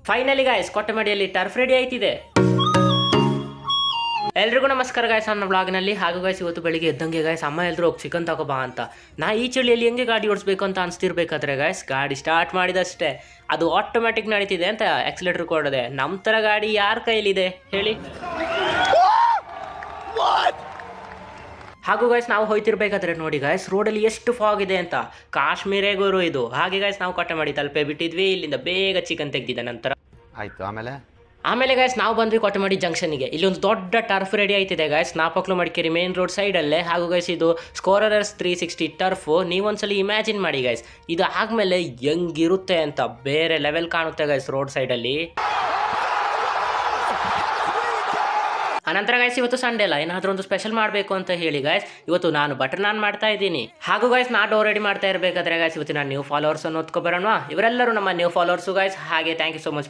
Finally guys ಕೊಟ್ಟಮಡಿಯಲ್ಲಿ turf ready ಆಯ್ತಿದೆ. ಎಲ್ರಿಗೂ ನಮಸ್ಕಾರ ಗಾಯ್ಸ್, ನನ್ನ ಬ್ಲಾಗ್ನಲ್ಲಿ. ಹಾಗೂ ಗಾಯ್ಸ್ ಇವತ್ತು ಬೆಳಿಗ್ಗೆ ಎದ್ದಂಗೆ ಗಾಯ್ಸ್ ಅಮ್ಮ ಎಲ್ಲರೂ ಹೋಗಿ ಚಿಕನ್ ತಗೋಬಾ ಅಂತ. ನಾ ಈ ಚಳಿಯಲ್ಲಿ ಹೆಂಗೆ ಗಾಡಿ ಓಡಿಸ್ಬೇಕು ಅಂತ ಅನಿಸ್ತಿರ್ಬೇಕಾದ್ರೆ ಗಾಯ್ಸ್ ಗಾಡಿ ಸ್ಟಾರ್ಟ್ ಮಾಡಿದಷ್ಟೇ ಅದು ಆಟೋಮ್ಯಾಟಿಕ್ ನಡೀತಿದೆ ಅಂತ ಆಕ್ಸಿಲೇಟರ್ ಕೊಡದೆ. ನಮ್ಮ ಥರ ಗಾಡಿ ಯಾರ ಕೈಲಿದೆ ಹೇಳಿ? ಹಾಗೂ ಗಾಯ್ಸ್ ನಾವು ಹೋಯ್ತಿರ್ಬೇಕಾದ್ರೆ ನೋಡಿ ಗಾಯ್ಸ್ ರೋಡಲ್ಲಿ ಎಷ್ಟು ಫಾಗ್ ಇದೆ ಅಂತ. ಕಾಶ್ಮೀರೇ ಗುರು ಇದು. ಹಾಗೆ ಗಾಯ್ಸ್ ನಾವು ಕೊಟ್ಟಮಡಿ ತಲುಪೇ ಬಿಟ್ಟಿದ್ವಿ. ಇಲ್ಲಿಂದ ಬೇಗ ಚಿಕನ್ ತೆಗ್ದಿದ್ದ ನಂತರ ಆಯ್ತು. ಆಮೇಲೆ ಗಾಯ್ಸ್ ನಾವು ಬಂದ್ವಿ ಕೊಟ್ಟಮಡಿ ಜಂಕ್ಷನ್ಗೆ. ಇಲ್ಲಿ ಒಂದು ದೊಡ್ಡ ಟರ್ಫ್ ರೆಡಿ ಆಯ್ತಿದೆ guys, Napoklu Madikeri main road ಸೈಡಲ್ಲೇ. ಹಾಗೂ ಗಾಯ್ಸ್ ಇದು ಸ್ಕೋರರ್ಸ್ 360 ಟರ್ಫು. ನೀವೊಂದ್ಸಲಿ ಇಮ್ಯಾಜಿನ್ ಮಾಡಿ ಗಾಯ್ಸ್, ಇದು ಆದ್ಮೇಲೆ ಹೆಂಗಿರುತ್ತೆ ಅಂತ. ಬೇರೆ ಲೆವೆಲ್ ಕಾಣುತ್ತೆ ಗಾಯ್ಸ್ ರೋಡ್ ಸೈಡಲ್ಲಿ. ಅನಂತರ ಗಾಯ್ಸ್ ಇವತ್ತು ಸಂಡೇ ಅಲ್ಲ, ಏನಾದರೂ ಒಂದು ಸ್ಪೆಷಲ್ ಮಾಡಬೇಕು ಅಂತ ಹೇಳಿ ಗಾಯ್ಸ್ ಇವತ್ತು ನಾನು ಬಟರ್ ನಾನ್ ಮಾಡ್ತಾ ಇದ್ದೀನಿ. ಹಾಗೂ ಗಾಯ್ಸ್ ನಾ ಡೋರ್ ರೆಡಿ ಮಾಡ್ತಾ ಇರಬೇಕಾದ್ರೆ ಗಾಯ್ಸ್ ಇವತ್ತು ನಾನು ನ್ಯೂ ಫಾಲೋವರ್ಸ್ ಅನ್ನು ಓದ್ಕೊ ಬರೋಣ. ಇವರೆಲ್ಲರೂ ನಮ್ಮ ನ್ಯೂ ಫಾಲೋವರ್ಸು ಗಾಯ್ಸ್. ಹಾಗೆ ಥ್ಯಾಂಕ್ ಯು ಸೋ ಮಚ್.